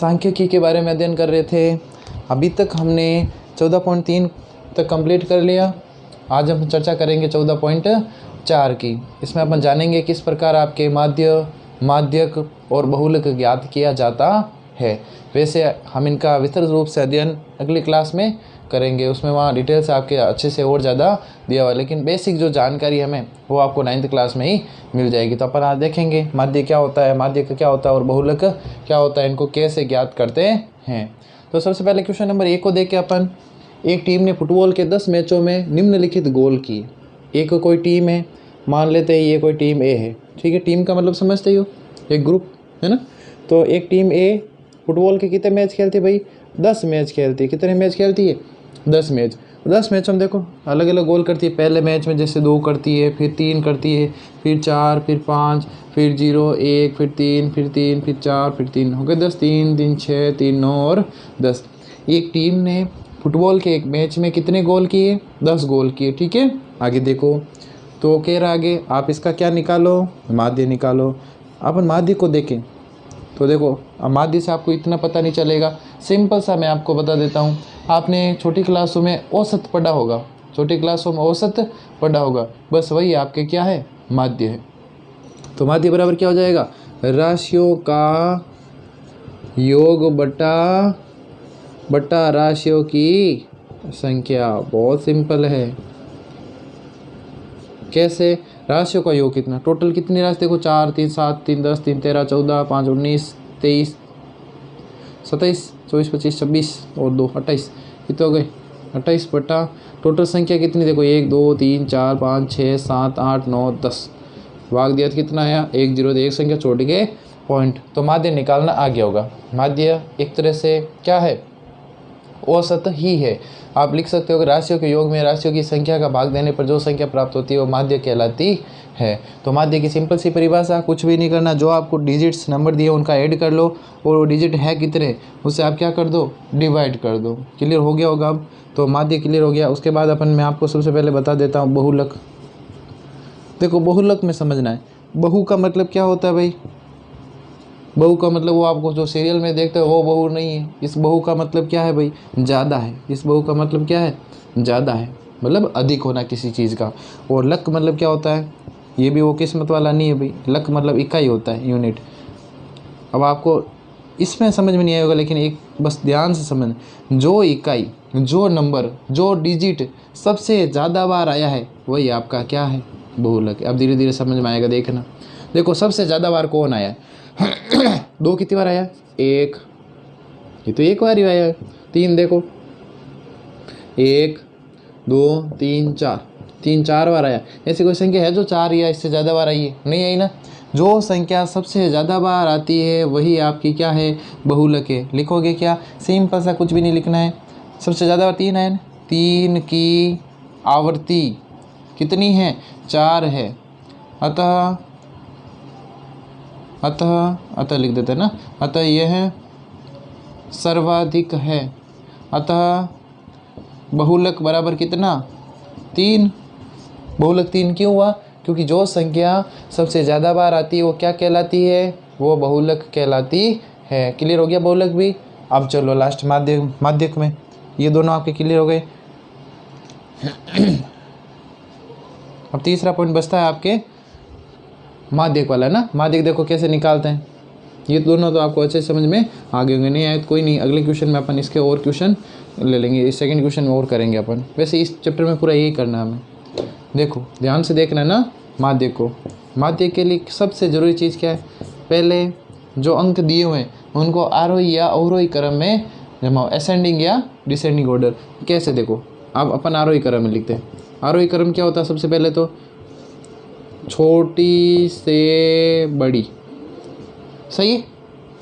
सांख्यिकी के बारे में अध्ययन कर रहे थे। अभी तक हमने 14.3 तक कंप्लीट कर लिया। आज हम चर्चा करेंगे 14.4 की। इसमें अपन जानेंगे किस प्रकार आपके माध्य, माध्यक और बहुलक ज्ञात किया जाता है। वैसे हम इनका विस्तृत रूप से अध्ययन अगली क्लास में करेंगे, उसमें वहाँ डिटेल से आपके अच्छे से और ज़्यादा दिया हुआ है, लेकिन बेसिक जो जानकारी हमें वो आपको 9th क्लास में ही मिल जाएगी। तो अपन आज देखेंगे माध्य क्या होता है, माध्यक क्या होता है और बहुलक क्या होता है, इनको कैसे ज्ञात करते हैं। तो सबसे पहले क्वेश्चन नंबर 1 को देख के अपन, एक टीम ने फुटबॉल के 10 मैचों में निम्नलिखित गोल किए। एक कोई टीम है, मान लेते हैं ये कोई टीम ए है, ठीक है। टीम का मतलब समझते ही हो, एक ग्रुप है ना। तो एक टीम ए फुटबॉल के कितने मैच खेलती है भाई, 10 मैच खेलती है। कितने मैच खेलती है, 10 मैच। 10 मैचों में देखो अलग अलग गोल करती है। पहले मैच में जैसे 2 करती है, फिर 3 करती है, फिर 4, फिर 5, फिर 0, 1, फिर 3, फिर 3, फिर 4, फिर 3, हो गए 10। 3, 3, 6, 3, 9 और 10। एक टीम ने फुटबॉल के एक मैच में कितने गोल किए, 10 गोल किए, ठीक है। आगे देखो तो कह रहा आगे आप इसका क्या निकालो, माध्य निकालो। अपन माध्य को देखें तो देखो माध्य से आपको इतना पता नहीं चलेगा, सिंपल सा मैं आपको बता देता हूँ। आपने छोटी क्लासों में औसत पढ़ा होगा, छोटी क्लासों में औसत पढ़ा होगा, बस वही आपके क्या है, माध्य है। तो माध्य बराबर क्या हो जाएगा, राशियों का योग बटा राशियों की संख्या। बहुत सिंपल है। कैसे, राशियों का योग कितना, टोटल कितनी राशि देखो, 4, 3, 7, 3, 10, 3, 13, 14, 5, 19, 23, 27, 24, 25, 26 और 2, 28, कितने हो गए, 28 बटा टोटल संख्या कितनी देखो, 1, 2, 3, 4, 5, 6, 7, 8, 9, 10। भाग दिया तो कितना आया, 1 0, एक संख्या छोड़ के पॉइंट। तो माध्य निकालना आ गया होगा। माध्य एक तरह से क्या है, औसत ही है। आप लिख सकते हो कि राशियों के योग में राशियों की संख्या का भाग देने पर जो संख्या प्राप्त होती है वो माध्य कहलाती है। तो माध्य की सिंपल सी परिभाषा, कुछ भी नहीं करना, जो आपको डिजिट्स नंबर दिए उनका ऐड कर लो और वो डिजिट है कितने उससे आप क्या कर दो, डिवाइड कर दो। क्लियर हो गया होगा अब। तो माध्य क्लियर हो गया। उसके बाद अपन मैं आपको सबसे पहले बता देता हूँ बहुलक। देखो बहुलक में समझना है, बहु का मतलब क्या होता है भाई, बहु का मतलब वो आपको जो सीरियल में देखते हो वो बहु नहीं है। इस बहु का मतलब क्या है भाई, ज़्यादा है। इस बहु का मतलब क्या है, ज़्यादा है, मतलब अधिक होना किसी चीज़ का। और लक मतलब क्या होता है, ये भी वो किस्मत वाला नहीं है भाई, लक मतलब इकाई होता है, यूनिट। अब आपको इसमें समझ में नहीं आएगा, लेकिन एक बस ध्यान से समझ, जो इकाई, जो नंबर, जो डिजिट सबसे ज़्यादा बार आया है वही आपका क्या है, बहुलक। अब धीरे धीरे समझ में आएगा, देखना। देखो सबसे ज़्यादा बार कौन आया है 2 कितनी बार आया, 1, ये तो एक बार ही आया है। 3 देखो, 1, 2, 3, 4, 3 4 बार आया। ऐसी कोई संख्या है जो 4 या इससे ज़्यादा बार आई है, नहीं आई ना। जो संख्या सबसे ज़्यादा बार आती है वही आपकी क्या है, बहुलक है। लिखोगे क्या, सिंपल सा, कुछ भी नहीं लिखना है। सबसे ज़्यादा बार 3 है, 3 की आवृत्ति कितनी है, 4 है। अतः लिख देते हैं ना, अतः यह सर्वाधिक है। अतः बहुलक बराबर कितना, 3। बहुलक 3 क्यों हुआ, क्योंकि जो संख्या सबसे ज़्यादा बार आती है वो क्या कहलाती है, वो बहुलक कहलाती है। क्लियर हो गया बहुलक भी। अब चलो लास्ट माध्यक में, ये दोनों आपके क्लियर हो गए। अब तीसरा पॉइंट बचता है आपके माध्यक वाला ना। माध्यक देखो कैसे निकालते हैं, ये दोनों तो आपको अच्छे समझ में आ गए होंगे। नहीं आए तो कोई नहीं, अगले क्वेश्चन में अपन इसके और क्वेश्चन ले लेंगे, इस सेकंड क्वेश्चन में और करेंगे अपन। वैसे इस चैप्टर में पूरा यही करना है हमें। देखो ध्यान से देखना है ना माध्यक को। माध्यक के लिए सबसे ज़रूरी चीज़ क्या है, पहले जो अंक दिए हुए हैं उनको आरोही या अवरोही क्रम में जमाओ, असेंडिंग या डिसेंडिंग ऑर्डर। कैसे देखो, अब अपन आरोही क्रम में लिखते हैं। आरोही क्रम क्या होता है, सबसे पहले तो छोटी से बड़ी, सही है,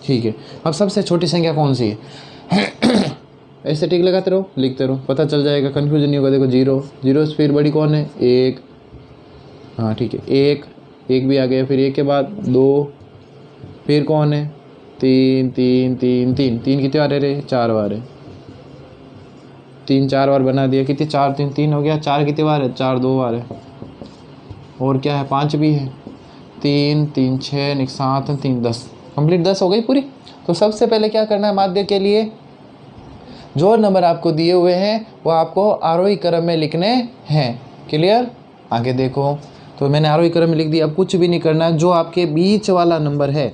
ठीक है। अब सबसे छोटी संख्या कौन सी है ऐसे टिक लगाते रहो, लिखते रहो, पता चल जाएगा, कन्फ्यूजन नहीं होगा। देखो 0, 0 से फिर बड़ी कौन है, 1, हाँ ठीक है, 1 भी आ गया, फिर 1 के बाद 2, फिर कौन है, 3, 3, 3, 3, 3 कितने बार है, 4 बार है। 3 4 बार बना दिया, कितने, 4 3 3 हो गया। 4 कितने बार है, 4 2 बार है। और क्या है, 5 भी है, 3 3 6 7 3 10, कंप्लीट 10 हो गई पूरी। तो सबसे पहले क्या करना है, माध्य के लिए जो नंबर आपको दिए हुए हैं वो आपको आरोही क्रम में लिखने हैं। क्लियर? आगे देखो, तो मैंने आरोही क्रम में लिख दिया। अब कुछ भी नहीं करना, जो आपके बीच वाला नंबर है,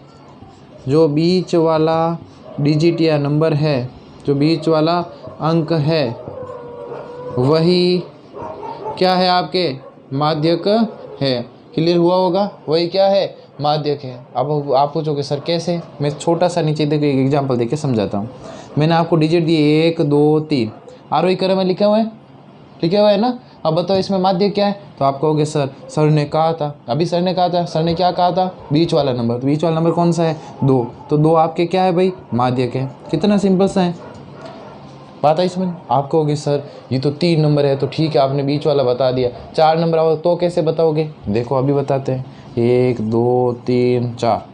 जो बीच वाला डिजिट या नंबर है, जो बीच वाला अंक है, वही क्या है आपके माध्यक है। क्लियर हुआ होगा? वही क्या है, माध्यक है। अब आप पूछोगे सर कैसे, मैं छोटा सा नीचे देखो एक एग्जांपल देके समझाता हूँ। मैंने आपको डिजिट दिए 1 2 3, आरोही क्रम में लिखे हुए है ना। अब बताओ इसमें माध्य क्या है, तो आप कहोगे सर ने कहा था, अभी सर ने कहा था, सर ने क्या कहा था, बीच वाला नंबर। तो बीच वाला नंबर कौन सा है, 2, तो 2 आपके क्या है भाई, माध्यक है। कितना सिंपल सा है, बात आई समझ। आप कहोगे सर ये तो 3 नंबर है, तो ठीक है आपने बीच वाला बता दिया, 4 नंबर आओ तो कैसे बताओगे, देखो अभी बताते हैं। 1 2 3 4,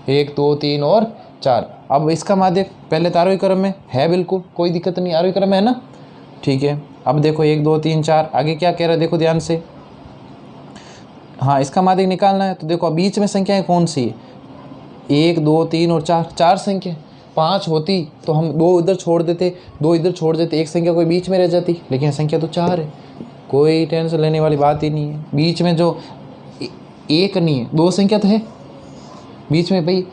1 2 3 और 4। अब इसका माध्यक पहले तो आरोही क्रम में है, बिल्कुल कोई दिक्कत नहीं, आरोही क्रम में है ना, ठीक है। अब देखो 1 2 3 4, आगे क्या कह रहा है देखो ध्यान से। हाँ, इसका माध्यक निकालना है, तो देखो बीच में संख्याएं कौन सी है, 1 2 3 और 4, 4 संख्या। 5 होती तो हम 2 इधर छोड़ देते, 2 इधर छोड़ देते, एक संख्या कोई बीच में रह जाती, लेकिन संख्या तो 4 है, कोई टेंशन लेने वाली बात ही नहीं है। बीच में जो एक नहीं है, 2 संख्या तो है बीच में भाई।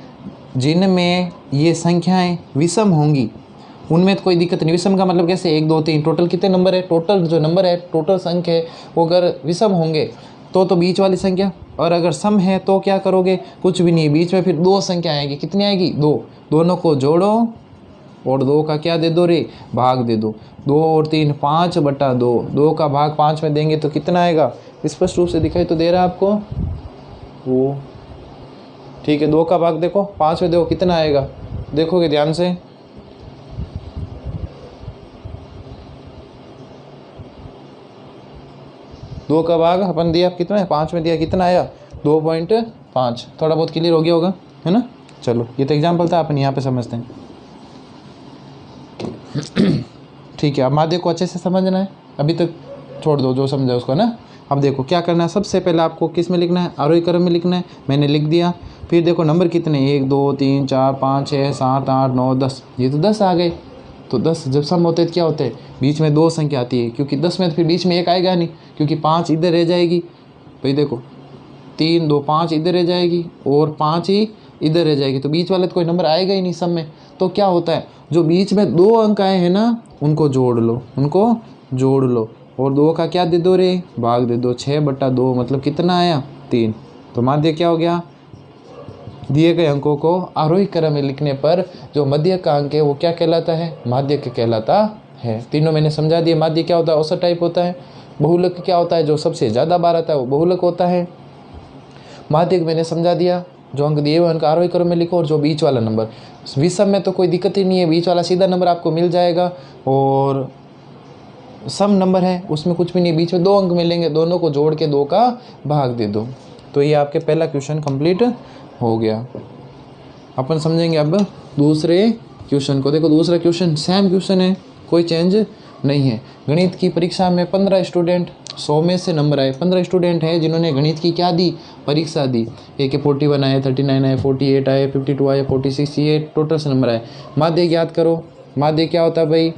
जिनमें ये संख्याएं विषम होंगी उनमें तो कोई दिक्कत नहीं। विषम का मतलब कैसे, 1 2 3, टोटल कितने नंबर है, टोटल जो नंबर है, टोटल संख्या है, वो अगर विषम होंगे तो बीच वाली संख्या, और अगर सम है तो क्या करोगे, कुछ भी नहीं, बीच में फिर 2 संख्या आएगी। कितनी आएगी, 2, दोनों को जोड़ो और 2 का क्या दे दो रे, भाग दे दो। 2 और 3 5/2, 2 का भाग 5 में देंगे तो कितना आएगा, स्पष्ट रूप से दिखाई तो दे रहा है आपको वो, ठीक है। 2 का भाग देखो 5 में देखो कितना आएगा, देखोगे ध्यान से, दो का भाग अपन दिया कितना है, 5 में दिया, कितना आया 2.5। थोड़ा बहुत क्लियर हो गया होगा, है ना। चलो ये तो एग्जाम्पल था, अपन यहाँ पे समझते हैं। ठीक है, अब माध्य को अच्छे से समझना है, अभी तक छोड़ दो जो समझा उसको ना। अब देखो क्या करना है, सबसे पहले आपको किस में लिखना है, आरोही क्रम में लिखना है, मैंने लिख दिया। फिर देखो नंबर कितने, 1 2 3 4 5 6 7 8 9 10, ये तो 10 आ गए। तो 10 जब सम होते तो क्या होते हैं, बीच में 2 संख्या आती है, क्योंकि 10 में तो फिर बीच में 1 आएगा नहीं, क्योंकि 5 इधर रह जाएगी भाई। देखो 3 2 5 इधर रह जाएगी और 5 ही इधर रह जाएगी, तो बीच वाले तो कोई नंबर आएगा ही नहीं सम में। तो क्या होता है, जो बीच में 2 अंक आए हैं ना, उनको जोड़ लो, और 2 का क्या दे दो रे, भाग दे दो। 6/2 मतलब कितना आया, 3। तो माध्य क्या हो गया, दिए गए अंकों को आरोही क्रम में लिखने पर जो मध्य का अंक है वो क्या कहलाता है, माध्यक कहलाता है। तीनों मैंने समझा दिए। माध्य क्या होता है, औसत टाइप होता है। बहुलक क्या होता है, जो सबसे ज़्यादा बार आता है वो बहुलक होता है। माध्यक मैंने समझा दिया, जो अंक दिए हुए उनका आरोही क्रम में लिखो, और जो बीच वाला नंबर, विषम में तो कोई दिक्कत ही नहीं है, बीच वाला सीधा नंबर आपको मिल जाएगा। और सम नंबर है उसमें कुछ भी नहीं, बीच में 2 अंक मिलेंगे, दोनों को जोड़ के 2 का भाग दे दो। तो ये आपके पहला क्वेश्चन कंप्लीट हो गया। अपन समझेंगे अब दूसरे क्वेश्चन को। देखो दूसरा क्वेश्चन सेम क्वेश्चन है, कोई चेंज नहीं है। गणित की परीक्षा में 15 स्टूडेंट, 100 में से नंबर आए, 15 स्टूडेंट हैं जिन्होंने गणित की क्या दी, परीक्षा दी। एक 41 आए, 39 आए, 48 आए, 52 आए, 46, ये टोटल से नंबर आए। माध्य याद करो, माध्य क्या होता है भाई,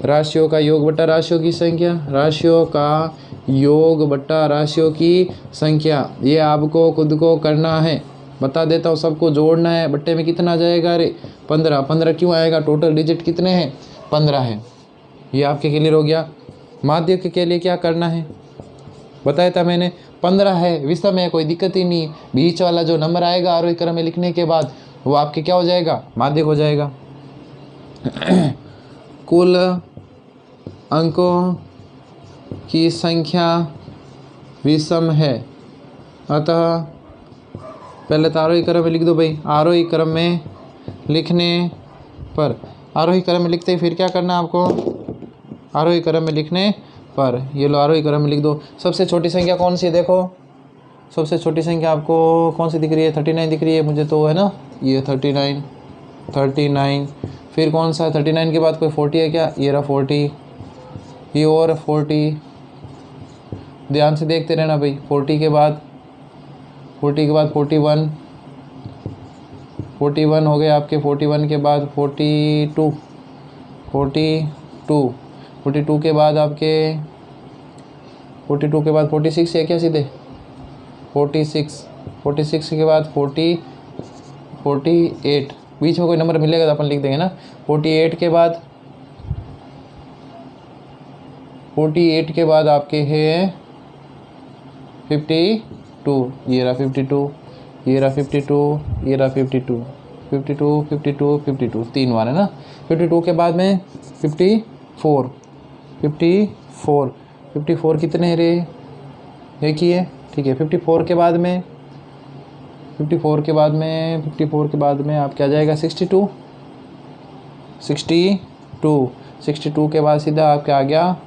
राशियों का योग बटा राशियों की संख्या, राशियों का योग बटा राशियों की संख्या। ये आपको खुद को करना है, बता देता हूँ, सबको जोड़ना है। बट्टे में कितना आ जाएगा, अरे 15, 15 क्यों आएगा, टोटल डिजिट कितने हैं, 15 है। ये आपके क्लियर हो गया। माध्य के लिए क्या करना है बताया था मैंने, 15 है, विषम है, कोई दिक्कत ही नहीं। बीच वाला जो नंबर आएगा आरोही क्रम में लिखने के बाद वो आपके क्या हो जाएगा, माध्य हो जाएगा। कुल अंकों की संख्या विषम है, अतः पहले तो आरोही क्रम में लिख दो भाई। आरोही क्रम में लिखने पर, आरोही क्रम में लिखते ही फिर क्या करना आपको, आरोही क्रम में लिखने पर ये लो आरोही क्रम में लिख दो। सबसे छोटी संख्या कौन सी है, देखो सबसे छोटी संख्या आपको कौन सी दिख रही है, 39 दिख रही है मुझे तो, है ना, ये 39। फिर कौन सा 39 के बाद कोई 40 है क्या, ये रहा 40, ये और 40, ध्यान से देखते रहना भाई। 40 के बाद 41, 41 हो गए आपके, 41 के बाद 42, 42, 42 के बाद आपके 42 के बाद 46 है क्या सीधे, 46, 46 के बाद 48, बीच में कोई नंबर मिलेगा तो अपन लिख देंगे ना। 48 के बाद 48 के बाद आपके है 52, ये रहा 52, ये रहा 52, ये रहा 52, 52, 52, 52, 3 बार है ना। 52 के बाद में 54, 54, 54 कितने हैं रे, एक ही है, ठीक है। 54 के बाद में 54 के बाद में 54 के बाद में आप क्या जाएगा 62, 62, 62 के बाद सीधा आपका आ गया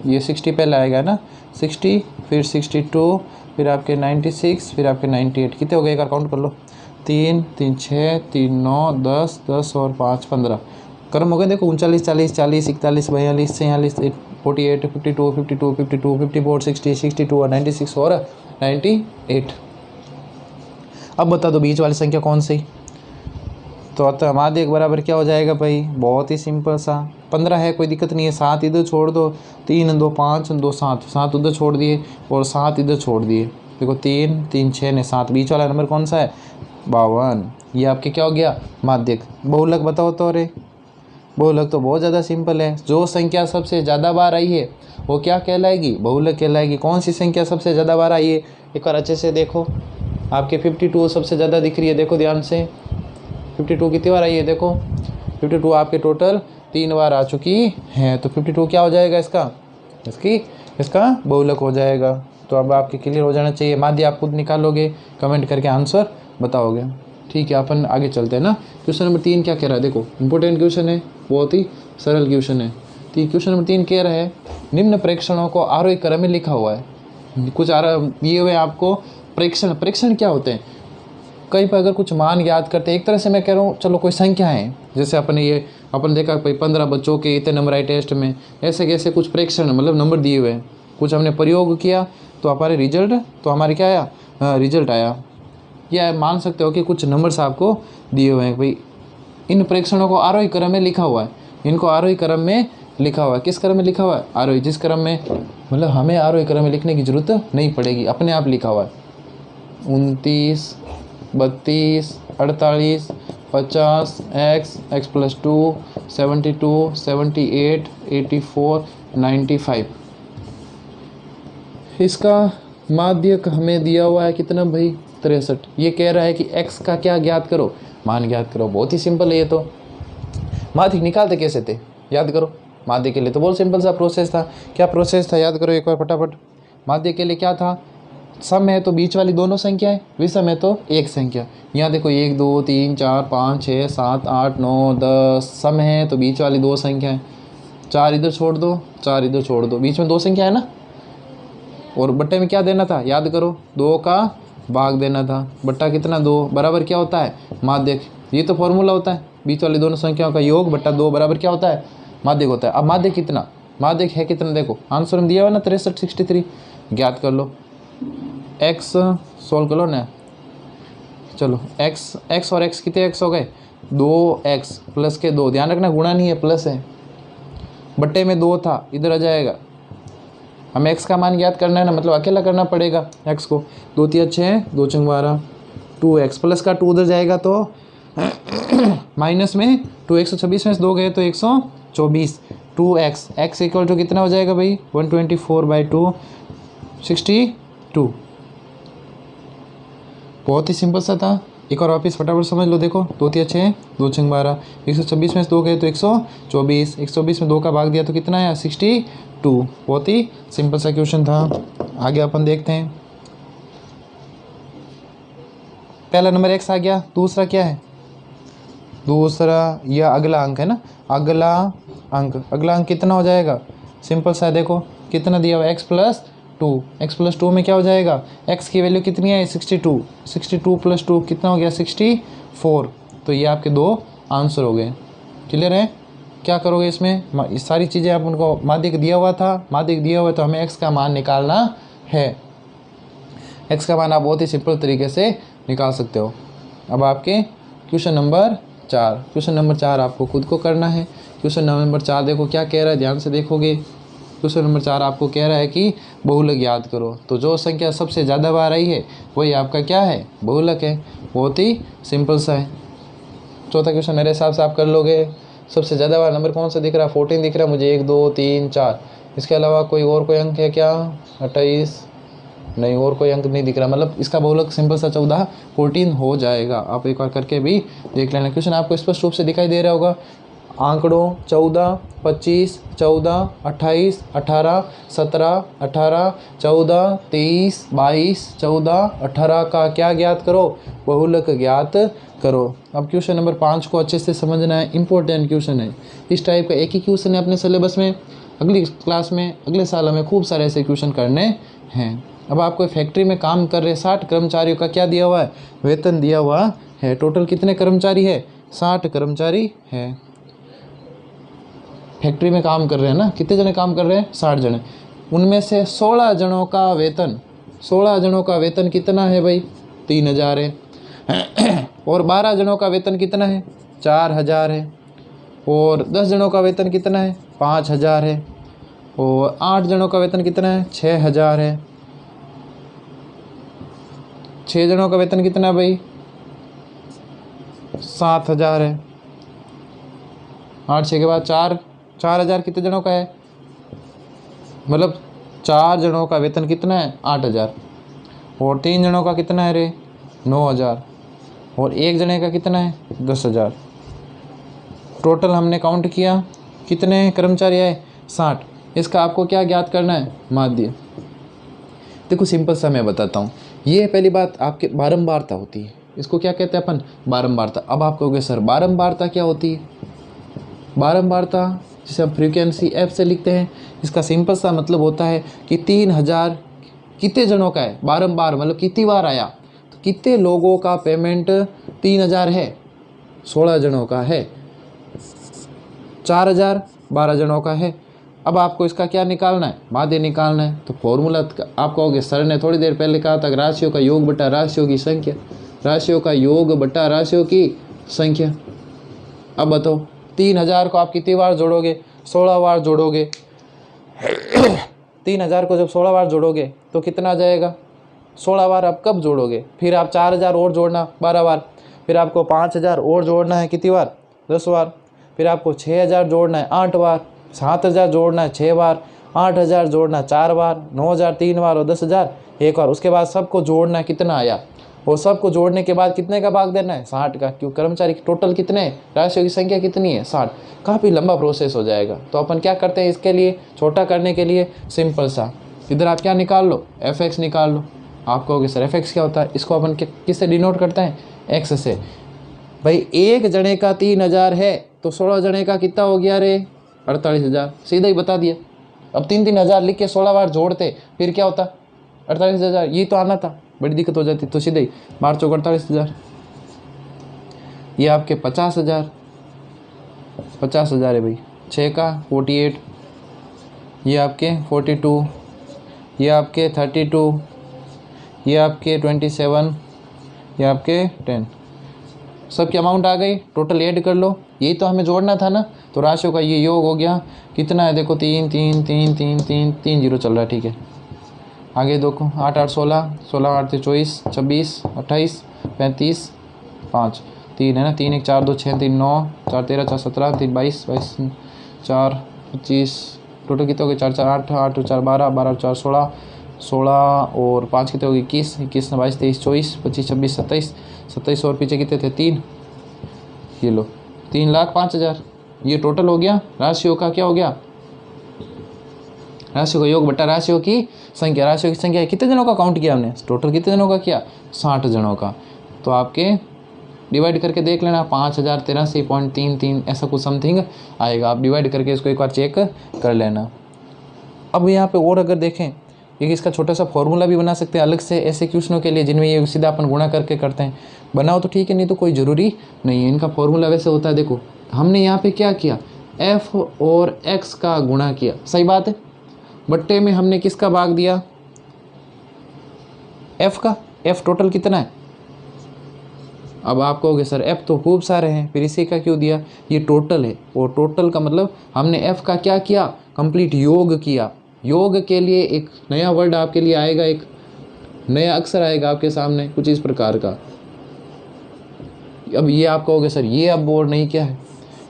ये 60 पहले आएगा ना, 60, फिर 62, फिर आपके 96, फिर आपके 98, कितने हो गए एक बार काउंट कर लो, 3, 3, 6, 3, 9, 10, 10 और 5, 15 क्रम हो गए देखो, 39, 40, 40, 41, 42, 46, 48, 52, 52, 52, 54, 60, 62 और 96 और 98। अब बता दो बीच वाली संख्या कौन सी, तो माध्य एक बराबर क्या हो जाएगा भाई, बहुत ही सिंपल सा 15 है, कोई दिक्कत नहीं है, 7 इधर छोड़ दो, 3 2 5 2 7, 7 उधर छोड़ दिए और 7 इधर छोड़ दिए, देखो 3 3 6 ने 7, बीच वाला नंबर कौन सा है 52, ये आपके क्या हो गया माध्यक। बहुलक बताओ तो, अरे बहुलक तो बहुत ज़्यादा सिंपल है, जो संख्या सबसे ज़्यादा बार आई है वो क्या कहलाएगी, बहुलक कहलाएगी। कौन सी संख्या सबसे ज़्यादा बार आई है, एक बार अच्छे से देखो, आपके 52 सबसे ज़्यादा दिख रही है, देखो ध्यान से 52 कितनी बार आई है, देखो 52 आपके टोटल 3 बार आ चुकी है, तो 52 क्या हो जाएगा इसका बहुलक हो जाएगा। तो अब आपके क्लियर हो जाना चाहिए, माध्य आप खुद निकालोगे, कमेंट करके आंसर बताओगे, ठीक है। अपन आगे चलते हैं ना। क्वेश्चन नंबर 3 क्या कह रहा है, देखो इंपॉर्टेंट क्वेश्चन है, बहुत ही सरल क्वेश्चन है। तो क्वेश्चन नंबर 3 कह रहा है निम्न प्रेक्षणों को आरोही क्रम में लिखा हुआ है, कुछ दिए हुए आपको प्रेक्षण क्या होते हैं, कहीं पर अगर कुछ मान याद करते हैं, एक तरह से मैं कह रहा हूँ चलो कोई संख्या है, जैसे अपन देखा भाई 15 बच्चों के इतने नंबर आए टेस्ट में, ऐसे कैसे कुछ प्रेक्षण मतलब नंबर दिए हुए हैं, कुछ हमने प्रयोग किया तो हमारे रिजल्ट तो हमारे क्या आया, रिजल्ट आया। या मान सकते हो कि कुछ नंबर्स आपको दिए हुए हैं भाई, इन प्रेक्षणों को आरोही क्रम में लिखा हुआ है, इनको आरोही क्रम में लिखा हुआ है, किस क्रम में लिखा हुआ है आरोही, जिस क्रम में मतलब हमें आरोही क्रम में लिखने की जरूरत नहीं पड़ेगी, अपने आप लिखा हुआ है। 29, 32, 48, 50, x+2, 72, 78, 84, 95। इसका माध्यक हमें दिया हुआ है कितना भाई 63। ये कह रहा है कि x का क्या ज्ञात करो, मान ज्ञात करो। बहुत ही सिंपल है ये तो। माध्यक निकालते कैसे थे याद करो, माध्यक के लिए तो बहुत सिंपल सा प्रोसेस था। क्या प्रोसेस था याद करो एक बार फटाफट। माध्यक के लिए क्या था, सम है तो बीच वाली दोनों संख्याएं, विषम है तो एक संख्या। यहाँ देखो 1 2 3 4 5 6 7 8 9 10, सम है तो बीच वाली दो संख्याएं, 4 इधर छोड़ दो 4 इधर छोड़ दो, बीच में दो संख्या है ना। और बट्टे में क्या देना था याद करो, 2 का भाग देना था, बट्टा कितना 2 बराबर क्या होता है माध्यक। ये तो फॉर्मूला होता है, बीच वाली दोनों संख्याओं का योग बट्टा 2 बराबर क्या होता है माध्यक होता है। अब माध्यक कितना, माध्यक है कितना, देखो आंसर में दिया हुआ ना 63 63, ज्ञात कर लो। x सोल्व कर लो ना, चलो x और x कितने x हो गए 2x प्लस के 2, ध्यान रखना गुणा नहीं है प्लस है, बट्टे में 2 था इधर आ जाएगा। हमें x का मान ज्ञात करना है ना, मतलब अकेला करना पड़ेगा x को। 2 3 6 2 6 12, 2x प्लस का 2 उधर जाएगा तो माइनस में 2, 126 में से 2 गए तो 124, 2x x इक्वल टू कितना हो जाएगा भाई 124/2 62। बहुत ही सिंपल सा था, एक और वापस फटाफट समझ लो। देखो 2 3 6 2 6 12, 126 में से 2 गए तो 124, 124 में 2 का भाग दिया तो कितना आया 62। बहुत ही सिंपल सा क्वेश्चन था। आगे अपन देखते हैं, पहला नंबर x आ गया, दूसरा क्या है, दूसरा यह अगला अंक है ना, अगला अंक कितना हो जाएगा, सिंपल सा देखो कितना दिया हुआ x+2 में क्या हो जाएगा, x की वैल्यू कितनी है 62, 62 + 2 कितना हो गया 64। तो ये आपके दो आंसर हो गए, क्लियर है। क्या करोगे इसमें, इस सारी चीज़ें आप उनको माध्यक दिया हुआ था, माध्यक दिया हुआ तो हमें x का मान निकालना है। x का मान आप बहुत ही सिंपल तरीके से निकाल सकते हो। अब आपके क्वेश्चन नंबर 4। क्वेश्चन नंबर 4 आपको खुद को करना है। क्वेश्चन नंबर 4 देखो क्या कह रहा है, ध्यान से देखोगे। क्वेश्चन नंबर 4 आपको कह रहा है कि बहुलक याद करो। तो जो संख्या सबसे ज़्यादा बार आई है वही आपका क्या है, बहुलक है। बहुत ही सिंपल सा है। चौथा क्वेश्चन मेरे हिसाब से आप कर लोगे। सबसे ज़्यादा बार नंबर कौन सा दिख रहा है, 14 दिख रहा है मुझे, 1 2 3 4। इसके अलावा कोई अंक है क्या, 28 नहीं, और कोई अंक नहीं दिख रहा। मतलब इसका बहुलक सिंपल सा 14 हो जाएगा। आप एक बार करके भी देख लेना। क्वेश्चन आपको स्पष्ट रूप से दिखाई दे रहा होगा। आंकड़ों 14, 25, 14, 28, 18, 17, 18, 14, 23, 22, 14, 18 का क्या ज्ञात करो, बहुलक ज्ञात करो। अब क्वेश्चन नंबर 5 को अच्छे से समझना है, इंपॉर्टेंट क्वेश्चन है। इस टाइप का एक ही क्वेश्चन है अपने सिलेबस में। अगली क्लास में, अगले साल हमें खूब सारे ऐसे क्वेश्चन करने हैं। अब आपको फैक्ट्री में काम कर रहे 60 कर्मचारियों का क्या दिया हुआ है, वेतन दिया हुआ है। टोटल कितने कर्मचारी है, 60 कर्मचारी है। फैक्ट्री में काम कर रहे हैं ना, कितने जने काम कर रहे हैं, 60 जने। उनमें से 16 जनों का वेतन, 16 जनों का वेतन कितना है भाई, 3000 है। और 12 जनों का वेतन कितना है, 4000 है। और 10 जनों का वेतन कितना है, 5000 है। और 8 जनों का वेतन कितना है, 6000 है। 6 जनों का वेतन कितना है भाई, 7000 है। 8 6 के बाद 4000 कितने जनों का है, मतलब 4 जनों का वेतन कितना है, 8000। और 3 जनों का कितना है रे, 9000। और 1 जने का कितना है, 10000। टोटल हमने काउंट किया, कितने कर्मचारी आए, 60। इसका आपको क्या ज्ञात करना है, माध्य। देखो सिंपल सा मैं बताता हूँ। ये पहली बात आपके बारंबारता होती है, इसको क्या कहते हैं अपन, बारंबारता। अब आप कहोगे सर बारंबारता क्या होती है, बारंबारता जिसे हम फ्रीक्वेंसी एफ से लिखते हैं, इसका सिंपल सा मतलब होता है कि 3000 कितने जनों का है, बारंबार मतलब कितनी बार आया, तो कितने लोगों का पेमेंट 3000 है, 16 जनों का है। 4000 12 जनों का है। अब आपको इसका क्या निकालना है, माध्य निकालना है। तो फॉर्मूला आप कहोगे सर ने थोड़ी देर पहले कहा था राशियों का योग बटा राशियों की संख्या, राशियों का योग बटा राशियों की संख्या। अब बताओ 3000 को आप कितनी बार जोड़ोगे, 16 बार जोड़ोगे। 3000 को जब 16 बार जोड़ोगे तो कितना आ जाएगा, 16 बार आप कब जोड़ोगे, फिर आप 4000 और जोड़ना 12 बार, फिर आपको 5000 और जोड़ना है कितनी बार, 10 बार, फिर आपको 6000 जोड़ना है 8 बार, 7000 जोड़ना है 6 बार, 8000 जोड़ना 4 बार, 9000 3 बार और 10000 1 बार। उसके बाद सबको जोड़ना है कितना आया, और सबको जोड़ने के बाद कितने का भाग देना है, 60 का। क्यों, कर्मचारी टोटल कितने हैं, राशियों की संख्या कितनी है, 60। काफ़ी लंबा प्रोसेस हो जाएगा। तो अपन क्या करते हैं, इसके लिए छोटा करने के लिए सिंपल सा इधर आप क्या निकाल लो, fx निकाल लो। आप कहोगे सर fx क्या होता है, इसको अपन किससे डिनोट करते हैं, x से। भाई एक जने का 3000 है तो 16 जने का कितना हो गया रे, 48000। सीधा ही बता दिया। अब 3-3 लिख के 16 बार जोड़ते फिर क्या होता, 48000। ये तो आना था, बड़ी दिक्कत हो जाती। तो सीधे ही 12 चौक 48000। ये आपके 50000 है भाई। 6 का 48, ये आपके 42, ये आपके 32, ये आपके 27, ये आपके 10। सबकी अमाउंट आ गई, टोटल ऐड कर लो। यही तो हमें जोड़ना था ना। तो राशियों का ये योग हो गया, कितना है देखो, 3 3 3 3 3 3 0 चल रहा है, ठीक है। आगे देखो 8 8 16, 16 8 24, 26 28 35 5 3 है ना, 3 1 4 2 6 3 9 4 13 4 17 3 22 22 4 25, टोटल कितने हो गए, 4 4 8 8 4 12 12 4 16 16 और 5 कितने हो गए, 21 21 22 23 24 25 26 27 27 और पीछे कितने थे, 3। ये लो 3,05,000। ये टोटल हो गया राशियों का, क्या हो गया, राशियों का योग बटा राशियों की संख्या। राशियों की संख्या कितने जनों का काउंट किया हमने, टोटल कितने जनों का किया, 60 जनों का। तो आपके डिवाइड करके देख लेना, 5083.33 ऐसा कुछ समथिंग आएगा। आप डिवाइड करके इसको एक बार चेक कर लेना। अब यहाँ पे और अगर देखें, एक इसका छोटा सा फॉर्मूला भी बना सकते हैं अलग से ऐसे क्वेश्चनों के लिए जिनमें ये सीधा अपन गुणा करके करते हैं। बनाओ तो ठीक है, नहीं तो कोई ज़रूरी नहीं है। इनका फॉर्मूला वैसे होता है, देखो हमने यहाँ पे क्या किया, f और x का गुणा किया, सही बात है। बट्टे में हमने किसका भाग दिया, f का। f टोटल कितना है, अब आप कहोगे सर एफ तो खूब सारे हैं, फिर इसी का क्यों दिया? ये टोटल है, और टोटल का मतलब हमने एफ का क्या किया? कंप्लीट योग किया। योग के लिए एक नया वर्ड आपके लिए आएगा, एक नया अक्षर आएगा आपके सामने कुछ इस प्रकार का। अब ये आप कहोगे सर ये अब बोर्ड नहीं, क्या है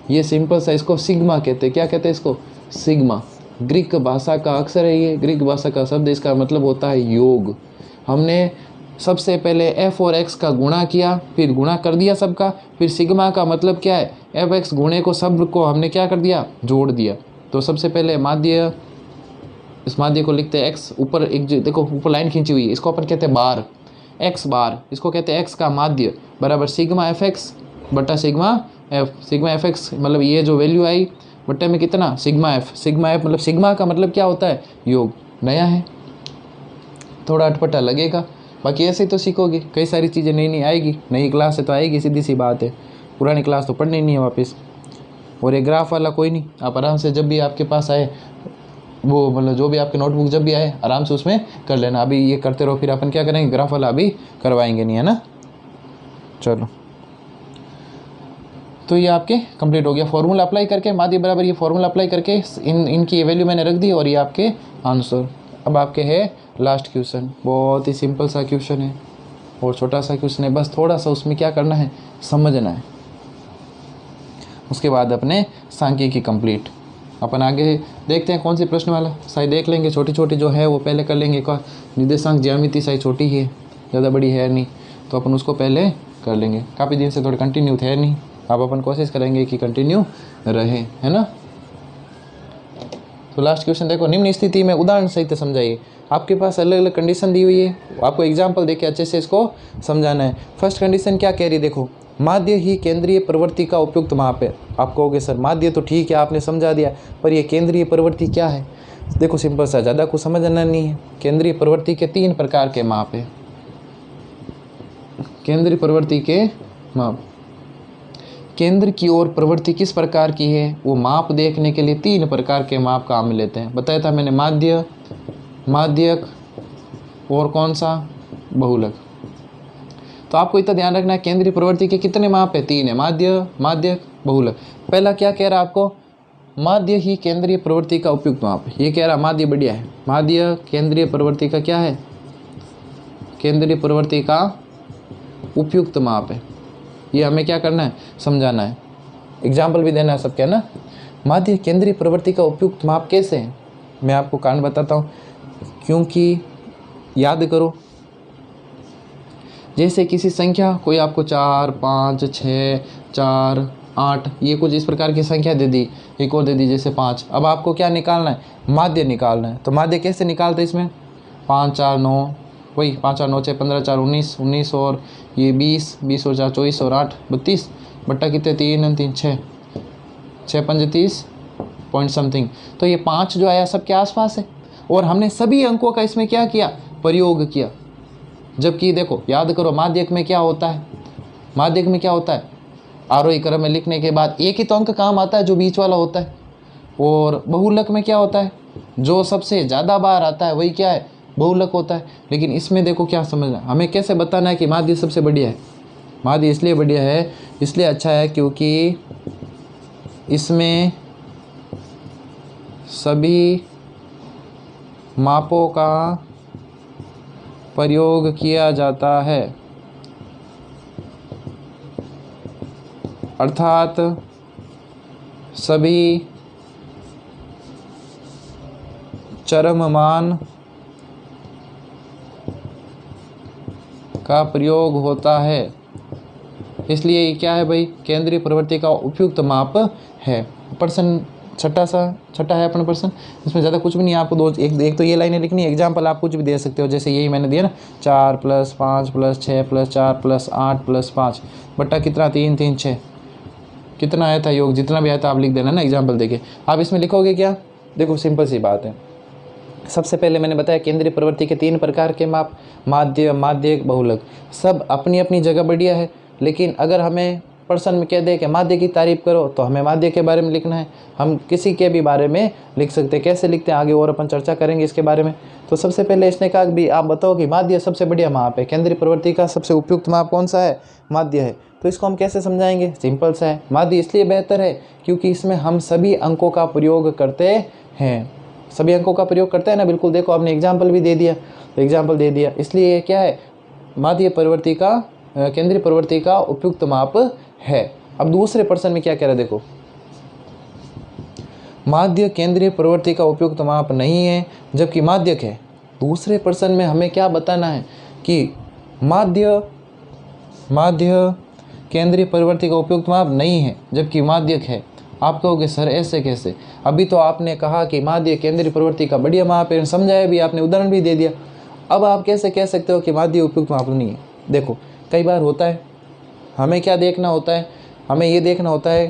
ये? सिंपल सा, इसको सिग्मा कहते हैं। क्या कहते हैं इसको? सिग्मा। ग्रीक भाषा का अक्षर है ये, ग्रीक भाषा का शब्द, इसका मतलब होता है योग। हमने सबसे पहले एफ और एक्स का गुणा किया, फिर गुणा कर दिया सबका, फिर सिग्मा का मतलब क्या है? एफ एक्स गुणे को सब को हमने क्या कर दिया? जोड़ दिया। तो सबसे पहले माध्य, इस माध्य को लिखते हैं एक्स, ऊपर एक देखो ऊपर लाइन खींची हुई है, इसको अपन कहते हैं बार, एक्स बार, इसको कहते हैं एक्स का माध्य बराबर सिग्मा एफ एक्स बटा sigma F. Sigma F x मतलब ये जो वैल्यू आई बट्टे में कितना? Sigma F. सिग्मा एफ मतलब सिग्मा का मतलब क्या होता है? योग। नया है, थोड़ा अटपटा लगेगा, बाकी ऐसे ही तो सीखोगे। कई सारी चीज़ें नई नई आएगी, नई क्लास है तो आएगी, सीधी सी बात है। पुरानी क्लास तो पढ़नी नहीं है वापस। और ये ग्राफ वाला कोई नहीं, आप आराम से जब भी आपके पास आए, वो मतलब जो भी आपके नोटबुक जब भी आए आराम से उसमें कर लेना। अभी ये करते रहो, फिर अपन क्या करेंगे? ग्राफ वाला अभी करवाएंगे नहीं, है ना। चलो, तो ये आपके कंप्लीट हो गया। फॉर्मूला अप्लाई करके माध्य बराबर ये फॉर्मूला अप्लाई करके इनकी वैल्यू मैंने रख दी, और ये आपके आंसर। अब आपके है लास्ट क्वेश्चन, बहुत ही सिंपल सा क्वेश्चन है और छोटा सा क्वेश्चन है, बस थोड़ा सा उसमें क्या करना है? समझना है। उसके बाद अपने सांख्यिकी कंप्लीट। अपन आगे देखते हैं कौन सी प्रश्न वाला साइड देख लेंगे। छोटी छोटी जो है वो पहले कर लेंगे। एक निर्देशांक ज्यामिति साइड छोटी है, ज़्यादा बड़ी है नहीं, तो अपन उसको पहले कर लेंगे। काफ़ी दिन से थोड़े कंटिन्यू थे नहीं, अब अपन कोशिश करेंगे कि कंटिन्यू रहे, है ना। तो लास्ट क्वेश्चन देखो, निम्न स्थिति में उदाहरण सहित समझाइए। आपके पास अलग अलग कंडीशन दी हुई है, आपको एग्जाम्पल देके अच्छे से इसको समझाना है। फर्स्ट कंडीशन क्या कह रही है? देखो, माध्य ही केंद्रीय प्रवृत्ति का उपयुक्त माप है। आप कहोगे सर माध्य तो ठीक है आपने समझा दिया, पर ये केंद्रीय प्रवृत्ति क्या है? देखो सिंपल सा, ज़्यादा कुछ समझना नहीं है। केंद्रीय प्रवृत्ति के 3 प्रकार के माप है। केंद्रीय प्रवृत्ति के माप, केंद्र की ओर प्रवृत्ति किस प्रकार की है वो माप देखने के लिए 3 प्रकार के माप काम में लेते हैं। बताया था मैंने, माध्य, माध्यक और कौन सा? बहुलक। तो आपको इतना ध्यान रखना है, केंद्रीय प्रवृत्ति के कितने माप है? 3 है, माध्य, माध्यक, बहुलक। पहला क्या कह रहा है आपको? माध्य ही केंद्रीय प्रवृत्ति का उपयुक्त माप है। ये कह रहा माध्य बढ़िया है, माध्य केंद्रीय प्रवृत्ति का क्या है? केंद्रीय प्रवृत्ति का उपयुक्त माप है। ये हमें क्या करना है? समझाना है, एग्जाम्पल भी देना है सबके, है ना। माध्य केंद्रीय प्रवृत्ति का उपयुक्त माप कैसे है? मैं आपको कारण बताता हूँ, क्योंकि याद करो, जैसे किसी संख्या कोई आपको 4, 5, 6, 4, 8 ये कुछ इस प्रकार की संख्या दे दी, एक और दे दी जैसे 5। अब आपको क्या निकालना है? माध्य निकालना है। तो माध्य कैसे निकालते हैं इसमें? 5, 4, 9, वही 5, 4, 9, 6, 15, 4, 19, 19 और ये 20, 20 और 4, 24 और 8, 32 बट्टा कितने? 3, 3, 6, 6, 5, 30 पॉइंट समथिंग। तो ये 5 जो आया सबके आसपास है, और हमने सभी अंकों का इसमें क्या किया? प्रयोग किया। जबकि देखो याद करो, माध्यक में क्या होता है? माध्यक में क्या होता है? आरोही क्रम में लिखने के बाद एक ही तो अंक काम आता है जो बीच वाला होता है। और बहुलक में क्या होता है? जो सबसे ज़्यादा बार आता है वही क्या है? बहुलक होता है। लेकिन इसमें देखो क्या समझना, हमें कैसे बताना है कि माध्य सबसे बढ़िया है? माध्य इसलिए बढ़िया है, इसलिए अच्छा है क्योंकि इसमें सभी मापों का प्रयोग किया जाता है, अर्थात सभी चरम मान का प्रयोग होता है। इसलिए ये क्या है भाई? केंद्रीय प्रवृत्ति का उपयुक्त माप है। प्रश्न छठा है अपना प्रश्न, इसमें ज़्यादा कुछ भी नहीं है। आपको एक तो ये लाइनें लिखनी है, एग्जाम्पल आप कुछ भी दे सकते हो, जैसे यही मैंने दिया ना, 4 + 5 + 6 + 4 + 8 + 5 बट्टा कितना? 3, 3, 6 कितना आया था योग? जितना भी आया था आप लिख देना ना एग्जाम्पल देके। आप इसमें लिखोगे क्या? देखो सिंपल सी बात है, सबसे पहले मैंने बताया केंद्रीय प्रवृत्ति के 3 प्रकार के माप, माध्य, माध्यक, बहुलक, सब अपनी अपनी जगह बढ़िया है। लेकिन अगर हमें पर्सन में कह दे कि माध्य की तारीफ करो तो हमें माध्य के बारे में लिखना है। हम किसी के भी बारे में लिख सकते हैं, कैसे लिखते हैं आगे और अपन चर्चा करेंगे इसके बारे में। तो सबसे पहले इसने कहा कि भी आप बताओ कि माध्य सबसे बढ़िया माप है, केंद्रीय प्रवृत्ति का सबसे उपयुक्त माप कौन सा है, माध्य है। तो इसको हम कैसे समझाएंगे, सिंपल सा है, माध्य इसलिए बेहतर है क्योंकि इसमें हम सभी अंकों का प्रयोग करते हैं, सभी अंकों का प्रयोग करते हैं ना। बिल्कुल, देखो आपने एग्जाम्पल भी दे दिया, एग्जाम्पल दे दिया, इसलिए ये क्या है, माध्य प्रवृत्ति का केंद्रीय प्रवृत्ति का उपयुक्त माप है। अब दूसरे प्रश्न में क्या कह रहा है, देखो माध्य केंद्रीय प्रवृत्ति का उपयुक्त माप नहीं है जबकि माध्यक है। दूसरे प्रश्न में हमें क्या बताना है कि माध्य केंद्रीय प्रवृत्ति का उपयुक्त माप नहीं है जबकि माध्यक है। आप कहोगे सर ऐसे कैसे, अभी तो आपने कहा कि माध्य केंद्रीय प्रवृत्ति का बढ़िया माप है, समझाया भी आपने, उदाहरण भी दे दिया। अब आप कैसे कह सकते हो कि माध्य उपयुक्त माप नहीं है। देखो कई बार होता है, हमें क्या देखना होता है, हमें ये देखना होता है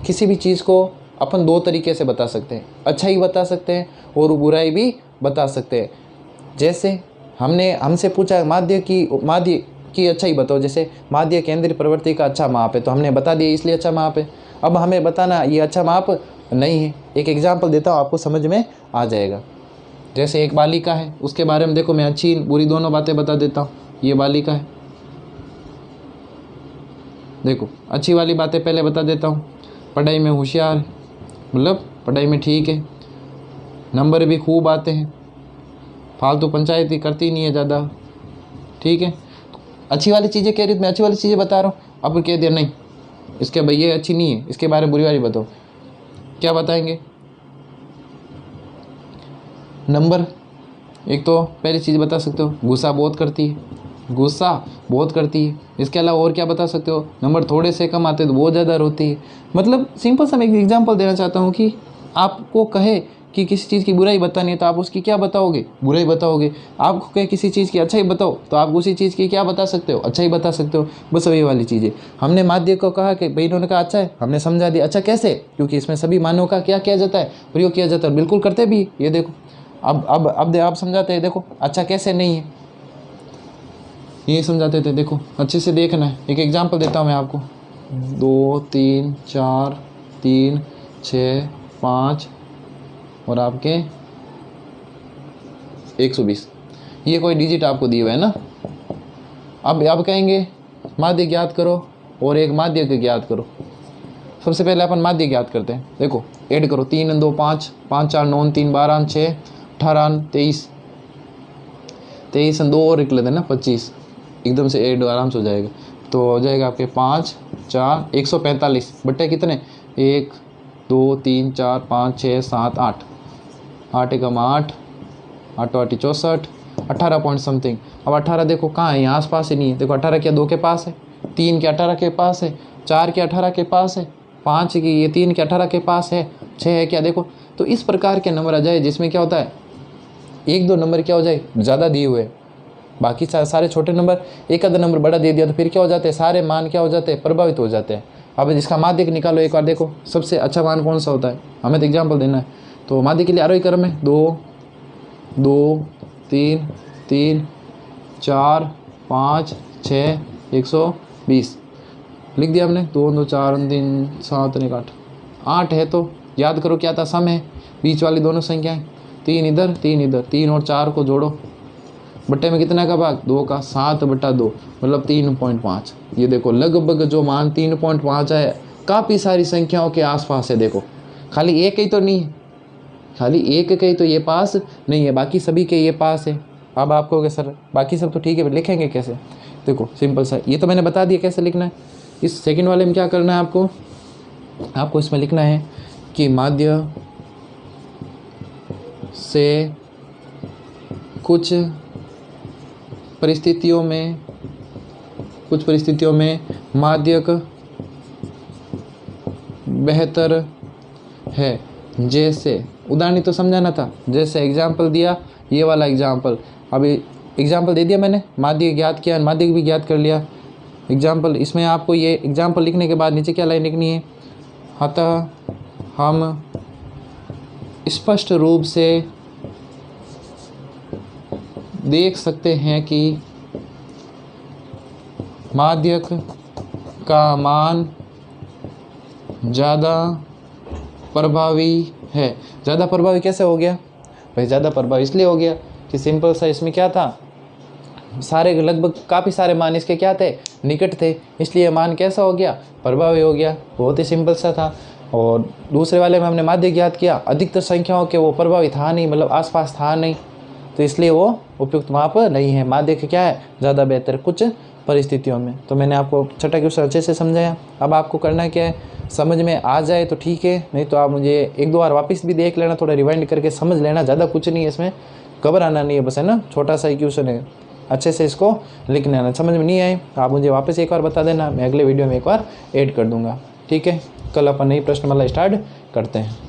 किसी भी चीज़ को अपन दो तरीके से बता सकते हैं, अच्छाई बता सकते हैं और बुराई भी बता सकते हैं। जैसे हमसे पूछा माध्य की अच्छाई बताओ, जैसे माध्य केंद्रीय प्रवृत्ति का अच्छा माप है तो हमने बता दिया इसलिए अच्छा माप है। अब हमें बताना ये अच्छा माप नहीं है। एक एग्जाम्पल देता हूँ, आपको समझ में आ जाएगा। जैसे एक बालिका है, उसके बारे में देखो मैं अच्छी बुरी दोनों बातें बता देता हूँ। ये बालिका है, देखो अच्छी वाली बातें पहले बता देता हूँ। पढ़ाई में होशियार है, मतलब पढ़ाई में ठीक है, नंबर भी खूब आते हैं, फालतू पंचायती करती नहीं है ज़्यादा, ठीक है। अच्छी वाली चीज़ें कह रही, मैं अच्छी वाली चीज़ें बता रहा हूँ, अब कह दिया नहीं इसके भाई ये अच्छी नहीं है, इसके बारे में बुरी वाली बताओ, क्या बताएंगे। नंबर, एक तो पहली चीज़ बता सकते हो गुस्सा बहुत करती है, गुस्सा बहुत करती है। इसके अलावा और क्या बता सकते हो, नंबर थोड़े से कम आते तो बहुत ज़्यादा रोती है। मतलब सिंपल सा मैं एक एग्जांपल देना चाहता हूँ कि आपको कहे कि किसी चीज़ की बुराई बतानी है तो आप उसकी क्या बताओगे, बुराई बताओगे। आपको कहे किसी चीज़ की अच्छाई बताओ तो आप उसी चीज़ की क्या बता सकते हो, अच्छाई बता सकते हो। बस वही वाली चीज़ें हमने माध्य को कहा कि भाई इन्होंने कहा अच्छा है, हमने समझा दिया। अच्छा कैसे, क्योंकि इसमें सभी मानों का क्या किया जाता है, प्रयोग किया जाता है, बिल्कुल करते भी। ये देखो अब आप समझाते हैं, देखो अच्छा कैसे नहीं है ये समझाते थे, देखो अच्छे से देखना है। एक एग्जांपल देता हूँ मैं आपको, 2 3 4 3 6 5 और आपके 120, ये कोई डिजिट आपको दिए हुए है ना। अब कहेंगे माध्य ज्ञात करो और एक माध्य के ज्ञात करो। सबसे पहले अपन माध्य ज्ञात करते हैं। देखो ऐड करो, 3 2 5 5 4 9 3 12 6 18 23 23 2 और निकले थे ना 25, एकदम से ऐड आराम से हो जाएगा। तो हो जाएगा आपके 5 4 145 बट्टे कितने, 1 2 3 4 5 6 7 8 8 एकम 8 8 8 64 18 पॉइंट समथिंग। अब 18 देखो कहाँ है, यहाँ आसपास ही नहीं है। देखो 18 क्या 2 के पास है, 3 के 18 के पास है, 4 के 18 के पास है, 5 की ये 3 के 18 के पास है, 6 है क्या, देखो। तो इस प्रकार के नंबर आ जाए जिसमें क्या होता है, 1 2 नंबर क्या हो जाए ज़्यादा दिए हुए, बाकी सारे छोटे नंबर, एक आधा नंबर बड़ा दे दिया तो फिर क्या हो जाते हैं, सारे मान क्या हो जाते हैं, प्रभावित हो जाते हैं। अब इसका माध्यक निकालो एक बार, देखो सबसे अच्छा मान कौन सा होता है, हमें तो एग्जाम्पल देना है। तो माध्यक के लिए आरोही क्रम है 2 2 3 3 4 5 6 120 लिख दिया हमने। 2 2 4 3 7 8 8 है, तो याद करो क्या था, सम है, बीच वाली दोनों संख्याएं, 3 इधर 3 इधर, 3 और 4 को जोड़ो, बट्टे में कितना का भाग, 2 का, 7/2 मतलब 3.5। ये देखो लगभग जो मान 3.5 है, काफ़ी सारी संख्याओं के आसपास है। देखो खाली एक ही तो नहीं है, खाली एक के ही तो ये पास नहीं है, बाकी सभी के ये पास है। अब आप कहोगे सर बाकी सब तो ठीक है, लिखेंगे कैसे। देखो सिंपल सा, ये तो मैंने बता दिया कैसे लिखना है। इस सेकंड वाले में क्या करना है आपको इसमें लिखना है कि माध्य से कुछ परिस्थितियों में माध्यक बेहतर है। जैसे उदाहरण तो समझाना था, जैसे एग्जाम्पल दिया, ये वाला एग्जाम्पल, अभी एग्जाम्पल दे दिया मैंने, माध्य ज्ञात किया, माध्यक भी ज्ञात कर लिया एग्जाम्पल। इसमें आपको ये एग्जाम्पल लिखने के बाद नीचे क्या लाइन लिखनी है, अतः हम स्पष्ट रूप से देख सकते हैं कि माध्यक का मान ज़्यादा प्रभावी है। ज़्यादा प्रभावी कैसे हो गया भाई? ज़्यादा प्रभावी इसलिए हो गया कि सिंपल सा इसमें क्या था, सारे लगभग काफ़ी सारे मान इसके क्या थे, निकट थे, इसलिए मान कैसा हो गया, प्रभावी हो गया। बहुत ही सिंपल सा था। और दूसरे वाले में हमने माध्य ज्ञात किया, अधिकतर संख्याओं के वो प्रभावी था नहीं, मतलब आसपास था नहीं, तो इसलिए वो उपयुक्त माप नहीं है। माध्य क्या है, ज़्यादा बेहतर कुछ परिस्थितियों में। तो मैंने आपको छठा क्वेश्चन अच्छे से समझाया। अब आपको करना क्या है, समझ में आ जाए तो ठीक है, नहीं तो आप मुझे एक दो बार वापस भी देख लेना, थोड़ा रिवाइंड करके समझ लेना, ज़्यादा कुछ नहीं है इसमें, घबराना नहीं है बस, है ना, छोटा सा ही क्वेश्चन है, अच्छे से इसको लिख लेना। समझ में नहीं आए आप मुझे वापस एक बार बता देना, मैं अगले वीडियो में एक बार ऐड कर दूंगा। ठीक है, कल अपन नई प्रश्नमाला स्टार्ट करते हैं।